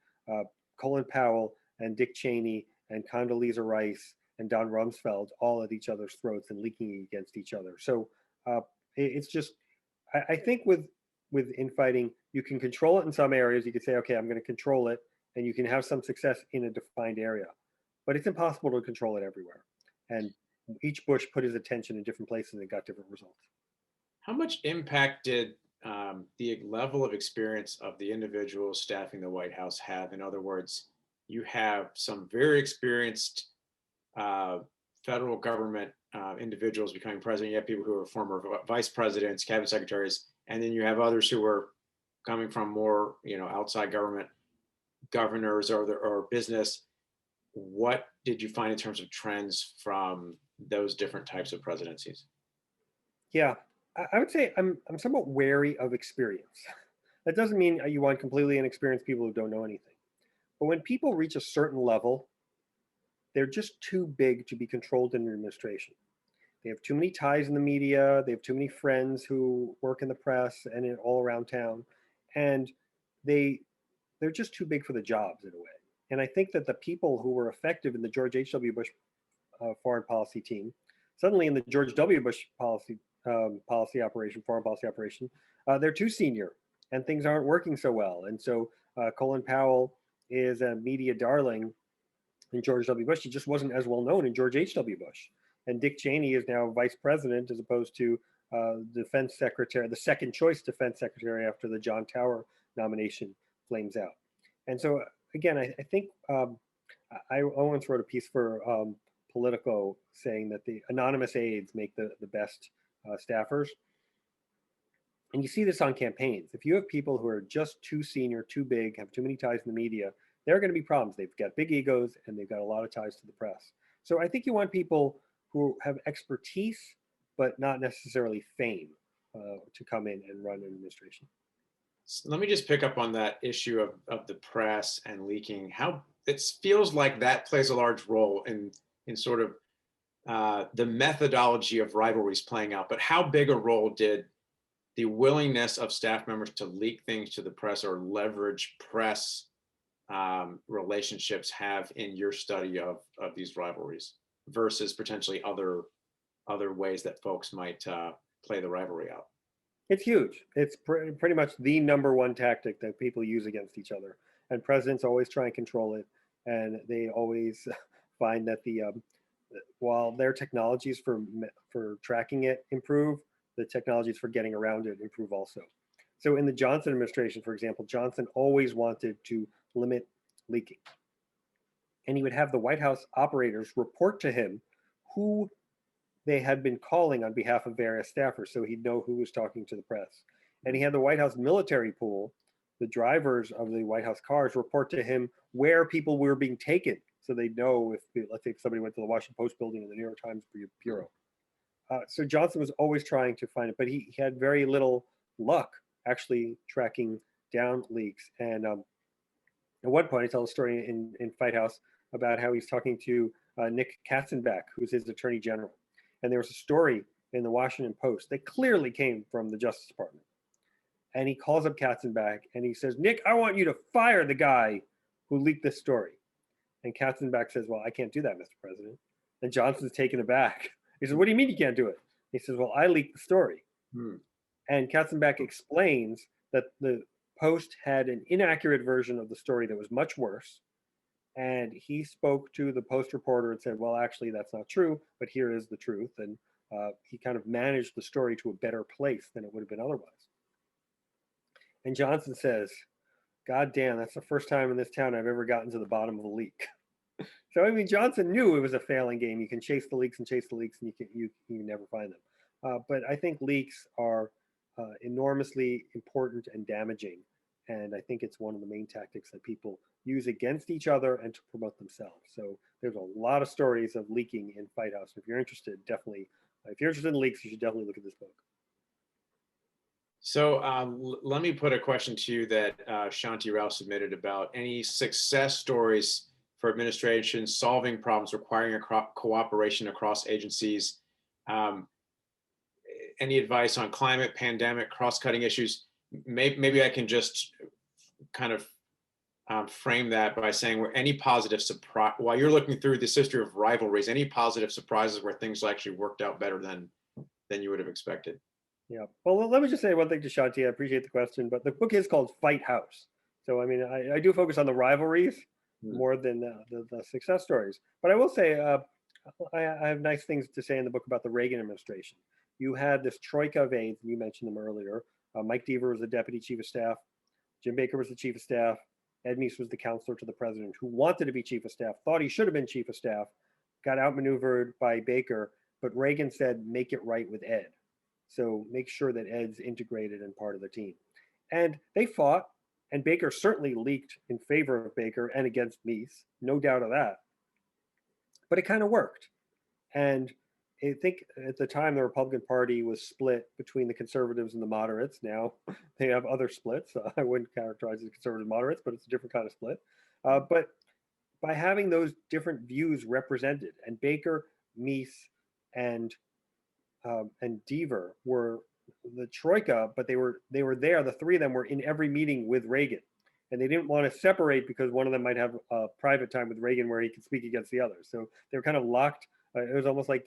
Colin Powell and Dick Cheney and Condoleezza Rice and Don Rumsfeld all at each other's throats and leaking against each other. So it's just, I think with infighting, you can control it in some areas. You could say, okay, I'm going to control it, and you can have some success in a defined area. But it's impossible to control it everywhere. And each Bush put his attention in different places and got different results. How much impact did the level of experience of the individuals staffing the White House have? In other words, you have some very experienced federal government individuals becoming president. You have people who are former vice presidents, cabinet secretaries, and then you have others who are coming from more, outside government, governors or business. What did you find in terms of trends from those different types of presidencies? Yeah, I would say I'm somewhat wary of experience. That doesn't mean you want completely inexperienced people who don't know anything. But when people reach a certain level, they're just too big to be controlled in an administration. They have too many ties in the media. They have too many friends who work in the press and all around town, and they they're just too big for the jobs in a way. And I think that the people who were effective in the George H.W. Bush foreign policy team, suddenly in the George W. Bush foreign policy operation, they're too senior, and things aren't working so well. And so Colin Powell is a media darling in George W. Bush. He just wasn't as well known in George H.W. Bush. And Dick Cheney is now vice president as opposed to defense secretary, the second choice defense secretary after the John Tower nomination flames out. And so, again, I think I once wrote a piece for Politico saying that the anonymous aides make the best staffers. And you see this on campaigns. If you have people who are just too senior, too big, have too many ties in the media, there are going to be problems. They've got big egos and they've got a lot of ties to the press. So I think you want people who have expertise, but not necessarily fame to come in and run an administration. So let me just pick up on that issue of the press and leaking. How it feels like that plays a large role in sort of the methodology of rivalries playing out. But how big a role did the willingness of staff members to leak things to the press or leverage press relationships have in your study of these rivalries versus potentially other ways that folks might play the rivalry out? It's huge. It's pretty much the number one tactic that people use against each other. And presidents always try and control it. And they always find that while their technologies for tracking it improve, the technologies for getting around it improve also. So in the Johnson administration, for example, Johnson always wanted to limit leaking. And he would have the White House operators report to him who they had been calling on behalf of various staffers, so he'd know who was talking to the press. And he had the White House military pool, the drivers of the White House cars, report to him where people were being taken, so they'd know if, let's say, if somebody went to the Washington Post building or the New York Times bureau. So Johnson was always trying to find it, but he had very little luck actually tracking down leaks. And at one point, I tell a story in Fight House about how he's talking to Nick Katzenbach, who's his attorney general. And there was a story in the Washington Post that clearly came from the Justice Department. And he calls up Katzenbach and he says, "Nick, I want you to fire the guy who leaked this story." And Katzenbach says, "Well, I can't do that, Mr. President." And Johnson's taken aback. He says, "What do you mean you can't do it?" He says, "Well, I leaked the story." And Katzenbach explains that the Post had an inaccurate version of the story that was much worse. And he spoke to the Post reporter and said, "Well, actually, that's not true, but here is the truth." And he kind of managed the story to a better place than it would have been otherwise. And Johnson says, "God damn, that's the first time in this town I've ever gotten to the bottom of a leak." So, I mean, Johnson knew it was a failing game. You can chase the leaks, and you never find them. But I think leaks are enormously important and damaging. And I think it's one of the main tactics that people use against each other and to promote themselves. So there's a lot of stories of leaking in Fight House. If you're interested, if you're interested in leaks, you should definitely look at this book. So let me put a question to you that Shanti Rao submitted about any success stories for administrations solving problems requiring cooperation across agencies. Any advice on climate, pandemic, cross-cutting issues? Maybe I can just kind of frame that by saying, were any positive surprise, while you're looking through this history of rivalries, any positive surprises where things actually worked out better than you would have expected? Yeah. Well, let me just say one thing to Shanti. I appreciate the question, but the book is called Fight House. So, I mean, I do focus on the rivalries more than the success stories. But I will say, I have nice things to say in the book about the Reagan administration. You had this troika of aides, and you mentioned them earlier. Mike Deaver was the deputy chief of staff. Jim Baker was the chief of staff. Ed Meese was the counselor to the president, who wanted to be chief of staff, thought he should have been chief of staff, got outmaneuvered by Baker, but Reagan said, "Make it right with Ed." So make sure that Ed's integrated and part of the team. And they fought, and Baker certainly leaked in favor of Baker and against Meese, no doubt of that. But it kind of worked. And I think at the time, the Republican Party was split between the conservatives and the moderates. Now they have other splits. I wouldn't characterize it as conservative moderates, but it's a different kind of split. But by having those different views represented. And Baker, Meese, and Deaver were the troika, but they were there. The three of them were in every meeting with Reagan, and they didn't want to separate because one of them might have a private time with Reagan where he could speak against the other. So they were kind of locked. It was almost like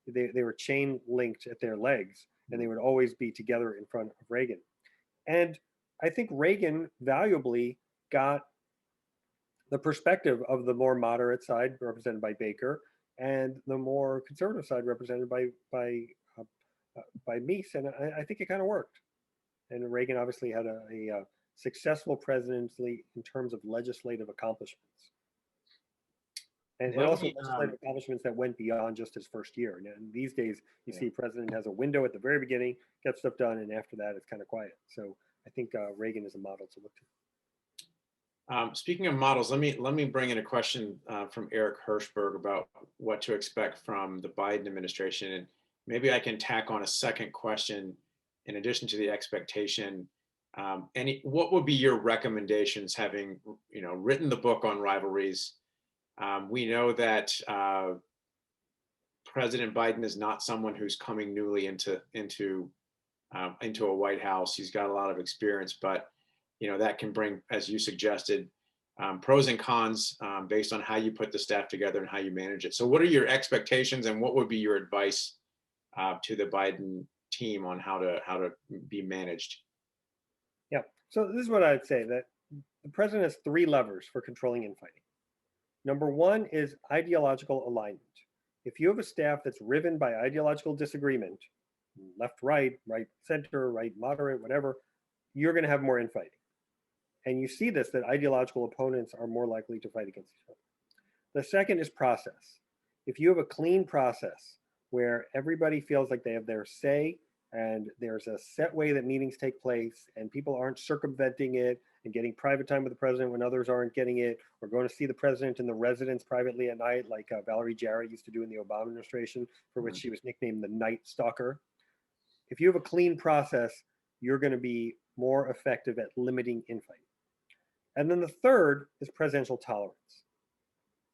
they were chain linked at their legs, and they would always be together in front of Reagan. And I think Reagan valuably got the perspective of the more moderate side represented by Baker and the more conservative side represented by Meese, and I think it kind of worked. And Reagan obviously had a successful presidency in terms of legislative accomplishments, and also legislative accomplishments that went beyond just his first year. And these days, you see, president has a window at the very beginning, gets stuff done, and after that, it's kind of quiet. So I think Reagan is a model to look to. Speaking of models, let me bring in a question from Eric Hirschberg about what to expect from the Biden administration, and maybe I can tack on a second question in addition to the expectation. What would be your recommendations, having written the book on rivalries? We know that President Biden is not someone who's coming newly into a White House. He's got a lot of experience, but that can bring, as you suggested, pros and cons based on how you put the staff together and how you manage it. So what are your expectations, and what would be your advice to the Biden team on how to be managed? Yeah, so this is what I'd say, that the president has three levers for controlling infighting. Number one is ideological alignment. If you have a staff that's riven by ideological disagreement, left, right, center, right, moderate, whatever, you're going to have more infighting. And you see this, that ideological opponents are more likely to fight against each other. The second is process. If you have a clean process where everybody feels like they have their say, and there's a set way that meetings take place, and people aren't circumventing it and getting private time with the president when others aren't getting it, or going to see the president in the residence privately at night, like Valerie Jarrett used to do in the Obama administration, for which she was nicknamed the Night Stalker. If you have a clean process, you're going to be more effective at limiting infighting. And then the third is presidential tolerance.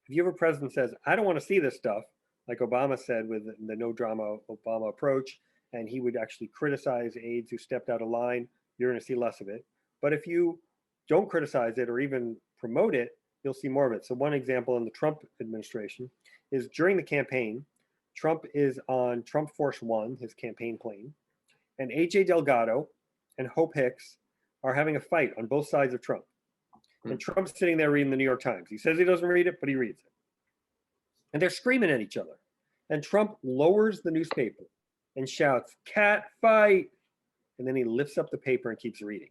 If you have a president who says, I don't want to see this stuff, like Obama said with the no drama Obama approach, and he would actually criticize aides who stepped out of line, you're going to see less of it. But if you don't criticize it or even promote it, you'll see more of it. So one example in the Trump administration is during the campaign, Trump is on Trump Force One, his campaign plane, and AJ Delgado and Hope Hicks are having a fight on both sides of Trump. And Trump's sitting there reading the New York Times. He says he doesn't read it, but he reads it. And they're screaming at each other. And Trump lowers the newspaper and shouts, "Cat fight!" And then he lifts up the paper and keeps reading.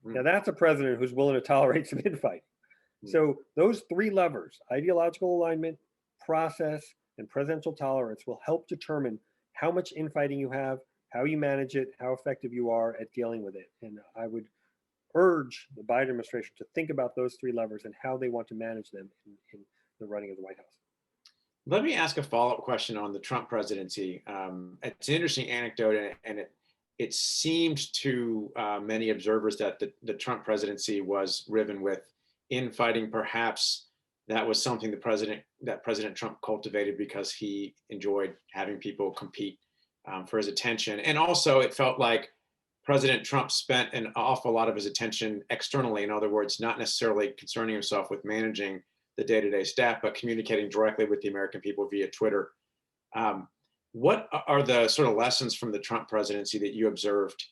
Now that's a president who's willing to tolerate some infighting. So those three levers, ideological alignment, process, and presidential tolerance, will help determine how much infighting you have, how you manage it, how effective you are at dealing with it. And I would urge the Biden administration to think about those three levers and how they want to manage them in the running of the White House. Let me ask a follow-up question on the Trump presidency. It's an interesting anecdote, and it seemed to many observers that the Trump presidency was riven with infighting. Perhaps that was something that President Trump cultivated because he enjoyed having people compete for his attention. And also it felt like President Trump spent an awful lot of his attention externally. In other words, not necessarily concerning himself with managing the day-to-day staff, but communicating directly with the American people via Twitter. What are the sort of lessons from the Trump presidency that you observed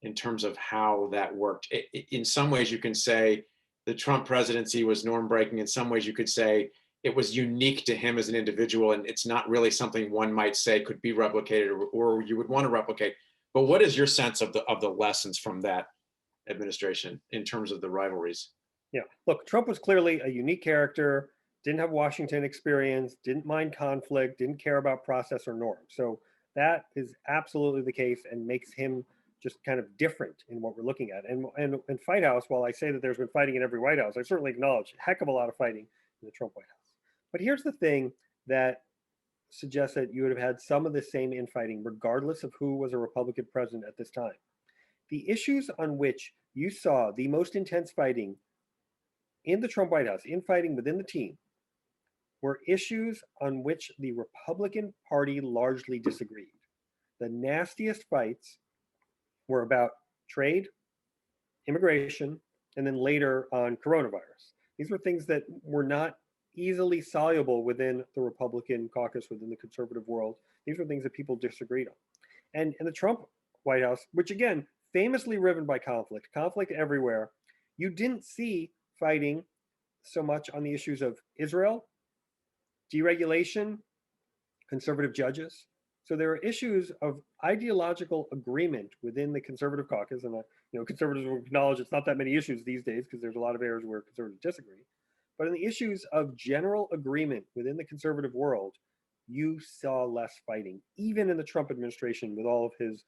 in terms of how that worked? In some ways, you can say the Trump presidency was norm-breaking. In some ways, you could say it was unique to him as an individual, and it's not really something one might say could be replicated or you would want to replicate. But what is your sense of the lessons from that administration in terms of the rivalries? Yeah, look, Trump was clearly a unique character, didn't have Washington experience, didn't mind conflict, didn't care about process or norm. So that is absolutely the case and makes him just kind of different in what we're looking at. And in Fight House, while I say that there's been fighting in every White House, I certainly acknowledge a heck of a lot of fighting in the Trump White House. But here's the thing that suggests that you would have had some of the same infighting regardless of who was a Republican president at this time. The issues on which you saw the most intense fighting in the Trump White House, infighting within the team, were issues on which the Republican Party largely disagreed. The nastiest fights were about trade, immigration, and then later on coronavirus. These were things that were not easily soluble within the Republican caucus, within the conservative world. These were things that people disagreed on. And in the Trump White House, which again, famously riven by conflict, conflict everywhere, you didn't see fighting so much on the issues of Israel, deregulation, conservative judges. So there are issues of ideological agreement within the conservative caucus, and conservatives will acknowledge it's not that many issues these days because there's a lot of areas where conservatives disagree. But in the issues of general agreement within the conservative world, you saw less fighting, even in the Trump administration with all of his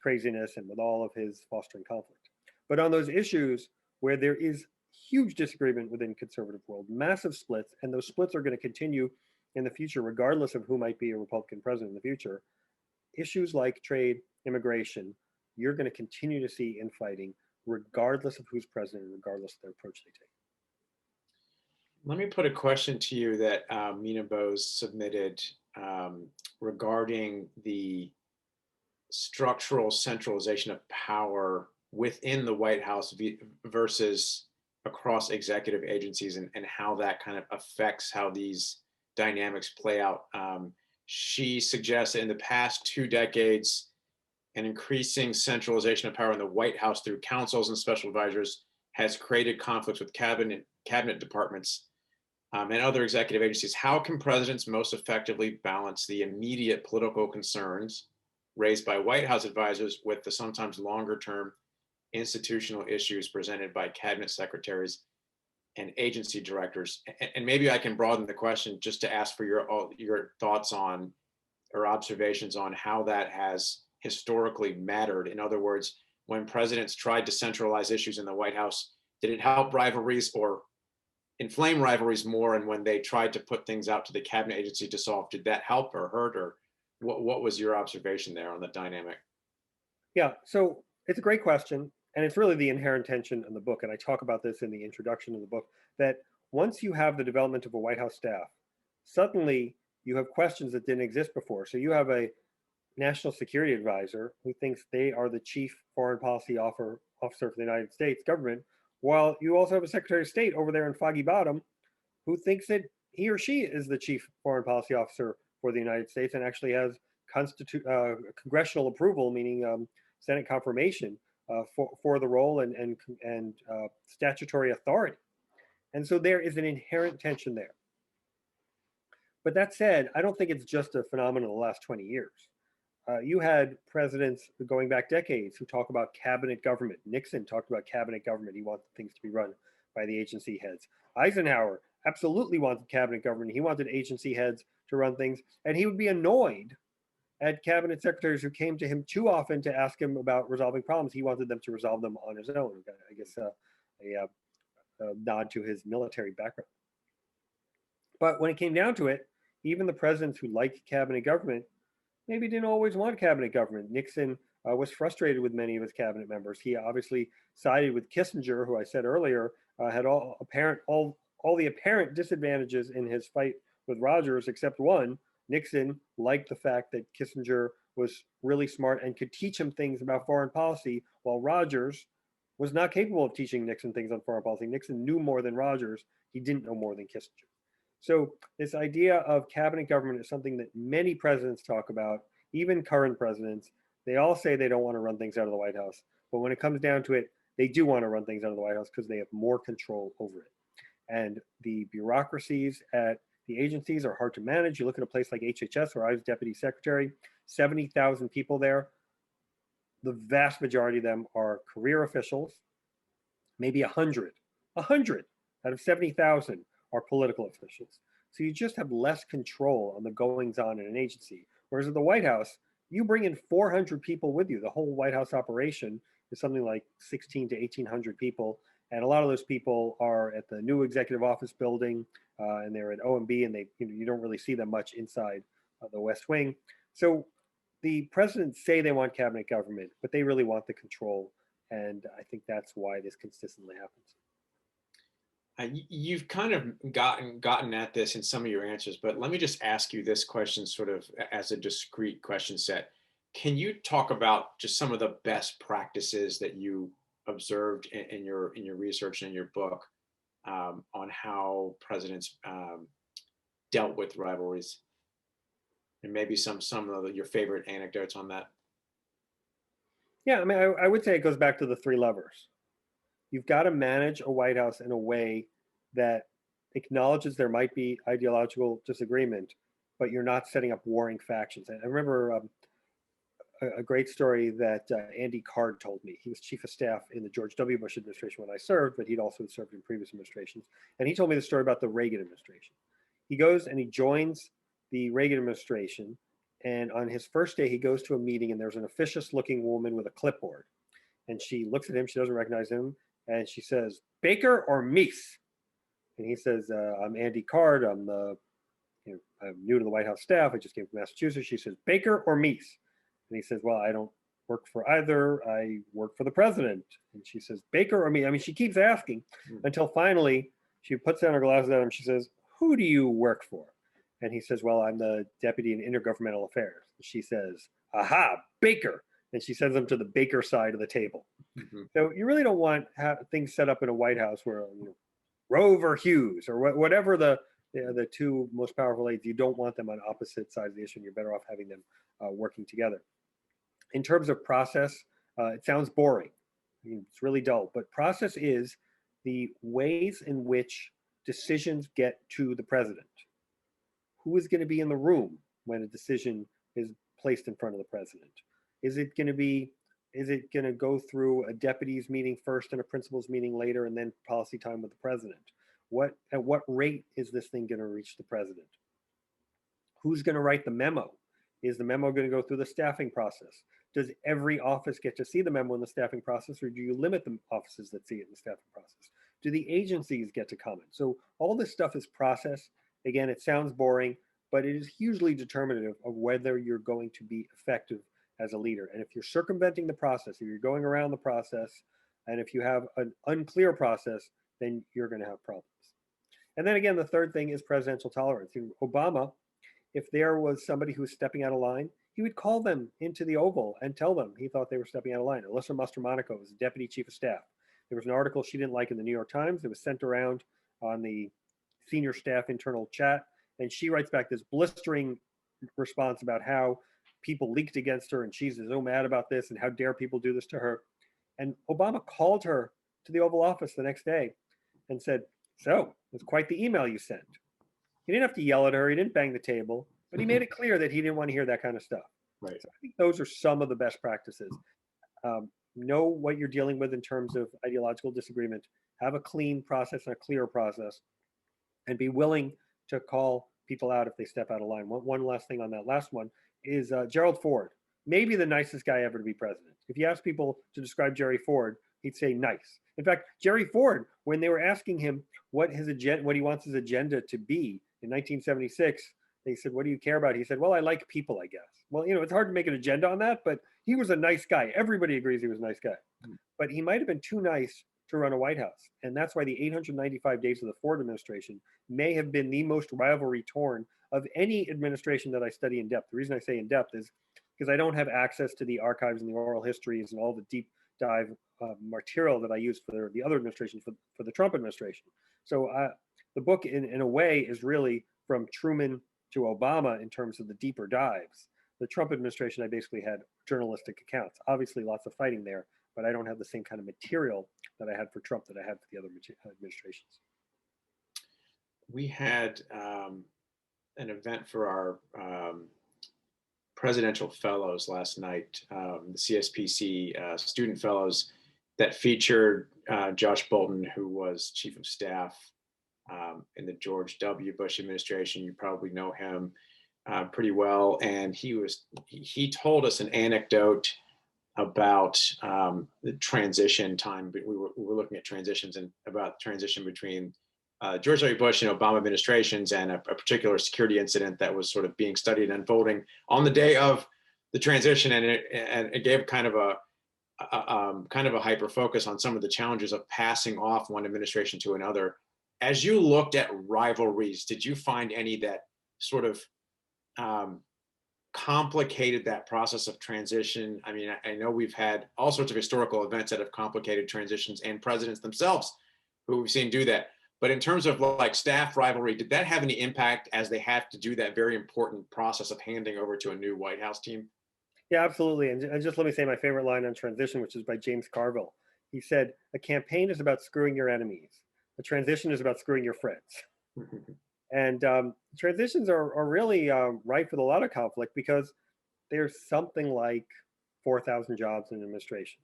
craziness and with all of his fostering conflict. But on those issues where there is huge disagreement within conservative world, massive splits, and those splits are going to continue in the future, regardless of who might be a Republican president in the future, issues like trade, immigration, you're going to continue to see infighting, regardless of who's president, regardless of the approach they take. Let me put a question to you that Mina Bose submitted regarding the structural centralization of power within the White House versus across executive agencies, and how that kind of affects how these dynamics play out. She suggests that in the past 2 decades, an increasing centralization of power in the White House through councils and special advisors has created conflicts with cabinet departments and other executive agencies. How can presidents most effectively balance the immediate political concerns raised by White House advisors with the sometimes longer term institutional issues presented by cabinet secretaries and agency directors? And maybe I can broaden the question just to ask for your thoughts on, or observations on, how that has historically mattered. In other words, when presidents tried to centralize issues in the White House, did it help rivalries or inflame rivalries more? And when they tried to put things out to the cabinet agency to solve, did that help or hurt? Or what was your observation there on the dynamic? Yeah, so it's a great question. And it's really the inherent tension in the book. And I talk about this in the introduction of the book, that once you have the development of a White House staff, suddenly you have questions that didn't exist before. So you have a national security advisor who thinks they are the chief foreign policy officer for the United States government, while you also have a Secretary of State over there in Foggy Bottom who thinks that he or she is the chief foreign policy officer for the United States and actually has congressional approval, meaning Senate confirmation for the role and statutory authority. And so there is an inherent tension there. But that said, I don't think it's just a phenomenon of the last 20 years. You had presidents going back decades who talk about cabinet government. Nixon talked about cabinet government. He wanted things to be run by the agency heads. Eisenhower absolutely wanted cabinet government. He wanted agency heads to run things. And he would be annoyed at cabinet secretaries who came to him too often to ask him about resolving problems. He wanted them to resolve them on his own. I guess a nod to his military background. But when it came down to it, even the presidents who liked cabinet government maybe didn't always want cabinet government. Nixon was frustrated with many of his cabinet members. He obviously sided with Kissinger, who I said earlier had all the apparent disadvantages in his fight with Rogers, except one. Nixon liked the fact that Kissinger was really smart and could teach him things about foreign policy, while Rogers was not capable of teaching Nixon things on foreign policy. Nixon knew more than Rogers. He didn't know more than Kissinger. So this idea of cabinet government is something that many presidents talk about, even current presidents. They all say they don't want to run things out of the White House. But when it comes down to it, they do want to run things out of the White House because they have more control over it. And the bureaucracies at the agencies are hard to manage. You look at a place like HHS, where I was deputy secretary, 70,000 people there. The vast majority of them are career officials, maybe 100 out of 70,000 are political officials. So you just have less control on the goings on in an agency. Whereas at the White House, you bring in 400 people with you. The whole White House operation is something like 16 to 1,800 people. And a lot of those people are at the new executive office building, and they're at OMB, and you don't really see them much inside the West Wing. So the presidents say they want cabinet government, but they really want the control. And I think that's why this consistently happens. You've kind of gotten at this in some of your answers, but let me just ask you this question sort of as a discrete question set. Can you talk about just some of the best practices that you observed in your research and in your book on how presidents dealt with rivalries, and maybe some of your favorite anecdotes on that? Yeah, I mean, I would say it goes back to the three levers. You've got to manage a White House in a way that acknowledges there might be ideological disagreement, but you're not setting up warring factions. I remember a great story that Andy Card told me. He was chief of staff in the George W. Bush administration when I served, but he'd also served in previous administrations. And he told me the story about the Reagan administration. He goes and he joins the Reagan administration. And on his first day, he goes to a meeting, and there's an officious looking woman with a clipboard. And she looks at him, she doesn't recognize him, and she says, "Baker or Meese?" And he says, "I'm Andy Card. I'm new to the White House staff. I just came from Massachusetts." She says, "Baker or Meese?" And he says, "Well, I don't work for either. I work for the president." And she says, "Baker or Meese?" I mean, she keeps asking until finally she puts down her glasses at him. She says, "Who do you work for?" And he says, "Well, I'm the deputy in intergovernmental affairs." And she says, "Aha, Baker." And she sends him to the Baker side of the table. Mm-hmm. So you really don't want things set up in a White House where Rove or Hughes or whatever the two most powerful aides, you don't want them on opposite sides of the issue, and you're better off having them working together. In terms of process, it sounds boring. I mean, it's really dull, but process is the ways in which decisions get to the president. Who is going to be in the room when a decision is placed in front of the president? Is it going to go through a deputies meeting first and a principals meeting later, and then policy time with the president? At what rate is this thing going to reach the president? Who's going to write the memo? Is the memo going to go through the staffing process? Does every office get to see the memo in the staffing process, or do you limit the offices that see it in the staffing process? Do the agencies get to comment? So all this stuff is process. Again, it sounds boring, but it is hugely determinative of whether you're going to be effective as a leader. And if you're circumventing the process, if you're going around the process, and if you have an unclear process, then you're going to have problems. And then again, the third thing is presidential tolerance. Obama, if there was somebody who was stepping out of line, he would call them into the Oval and tell them he thought they were stepping out of line. Alyssa Master-Monaco was deputy chief of staff. There was an article she didn't like in the New York Times that was sent around on the senior staff internal chat, and she writes back this blistering response about how people leaked against her, and she's so mad about this, and how dare people do this to her. And Obama called her to the Oval Office the next day and said, "So, it's quite the email you sent." He didn't have to yell at her, he didn't bang the table, but he made it clear that he didn't want to hear that kind of stuff. Right. So I think those are some of the best practices. Know what you're dealing with in terms of ideological disagreement, have a clean process and a clear process, and be willing to call people out if they step out of line. One last thing on that last one is Gerald Ford, maybe the nicest guy ever to be president. If you ask people to describe Jerry Ford, he'd say nice. In fact, Jerry Ford, when they were asking him what he wants his agenda to be in 1976, they said, "What do you care about?" He said, "Well, I like people, I guess." Well, it's hard to make an agenda on that, but he was a nice guy. Everybody agrees he was a nice guy. But he might have been too nice to run a White House. And that's why the 895 days of the Ford administration may have been the most rivalry torn of any administration that I study in depth. The reason I say in depth is because I don't have access to the archives and the oral histories and all the deep dive material that I used for the other administrations, for the Trump administration. So the book, in a way, is really from Truman to Obama in terms of the deeper dives. The Trump administration, I basically had journalistic accounts. Obviously, lots of fighting there, but I don't have the same kind of material that I had for Trump that I had for the other administrations. We had an event for our presidential fellows last night, the CSPC student fellows, that featured Josh Bolten, who was chief of staff in the George W. Bush administration. You probably know him pretty well. And he told us an anecdote about the transition time. We were looking at transitions and about transition between George W. Bush and Obama administrations, and a particular security incident that was sort of being studied and unfolding on the day of the transition. And it gave kind of a hyper focus on some of the challenges of passing off one administration to another. as you looked at rivalries, did you find any that sort of um, complicated that process of transition? I mean, I know we've had all sorts of historical events that have complicated transitions and presidents themselves who we've seen do that. But in terms of like staff rivalry, did that have any impact as they have to do that very important process of handing over to a new White House team? Yeah, absolutely. And just let me say my favorite line on transition, which is by James Carville. He said, "A campaign is about screwing your enemies. A transition is about screwing your friends." And transitions are really rife with a lot of conflict because there's something like 4,000 jobs in administration.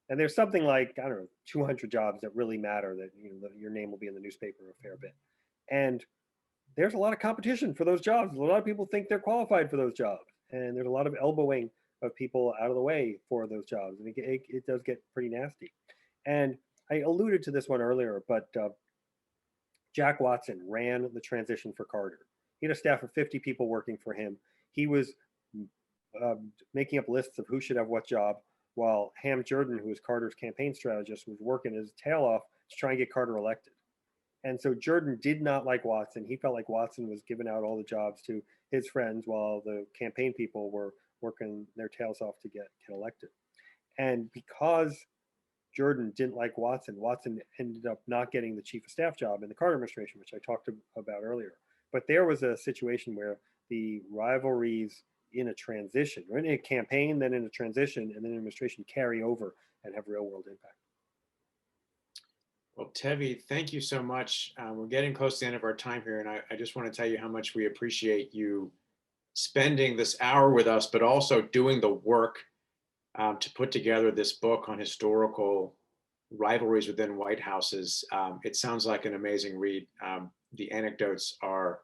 And there's something like, I don't know, 200 jobs that really matter that, your name will be in the newspaper a fair bit. And there's a lot of competition for those jobs. A lot of people think they're qualified for those jobs. And there's a lot of elbowing of people out of the way for those jobs. And it does get pretty nasty. And I alluded to this one earlier, but Jack Watson ran the transition for Carter. He had a staff of 50 people working for him. He was making up lists of who should have what job, while Ham Jordan, who was Carter's campaign strategist, was working his tail off to try and get Carter elected. And so Jordan did not like Watson. He felt like Watson was giving out all the jobs to his friends while the campaign people were working their tails off to get elected. And because Jordan didn't like Watson, Watson ended up not getting the chief of staff job in the Carter administration, which I talked about earlier. But there was a situation where the rivalries in a transition, or in a campaign, then in a transition, and then administration carry over and have real world impact. Well, Tevi, thank you so much. We're getting close to the end of our time here, and I just want to tell you how much we appreciate you spending this hour with us, but also doing the work to put together this book on historical rivalries within White Houses. It sounds like an amazing read. The anecdotes are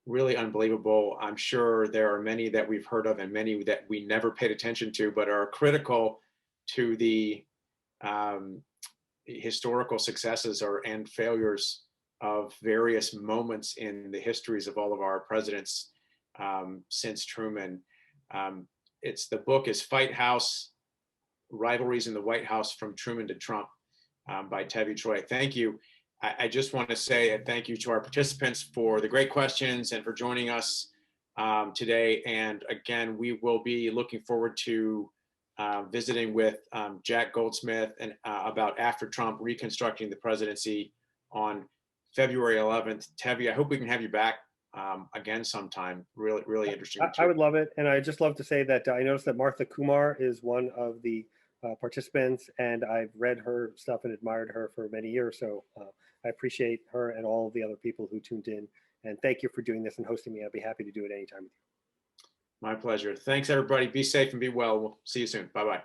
really unbelievable. I'm sure there are many that we've heard of and many that we never paid attention to, but are critical to the historical successes and failures of various moments in the histories of all of our presidents since Truman. The book is Fight House: Rivalries in the White House from Truman to Trump by Tevi Troy. Thank you. I just want to say a thank you to our participants for the great questions and for joining us today. And again, we will be looking forward to visiting with Jack Goldsmith and about after Trump reconstructing the presidency on February 11th. Tevi, I hope we can have you back again sometime. Really, really interesting. I would love it. And I just love to say that I noticed that Martha Kumar is one of the participants, and I've read her stuff and admired her for many years. So I appreciate her and all of the other people who tuned in. And thank you for doing this and hosting me. I'd be happy to do it anytime with you. My pleasure. Thanks, everybody. Be safe and be well. We'll see you soon. Bye-bye.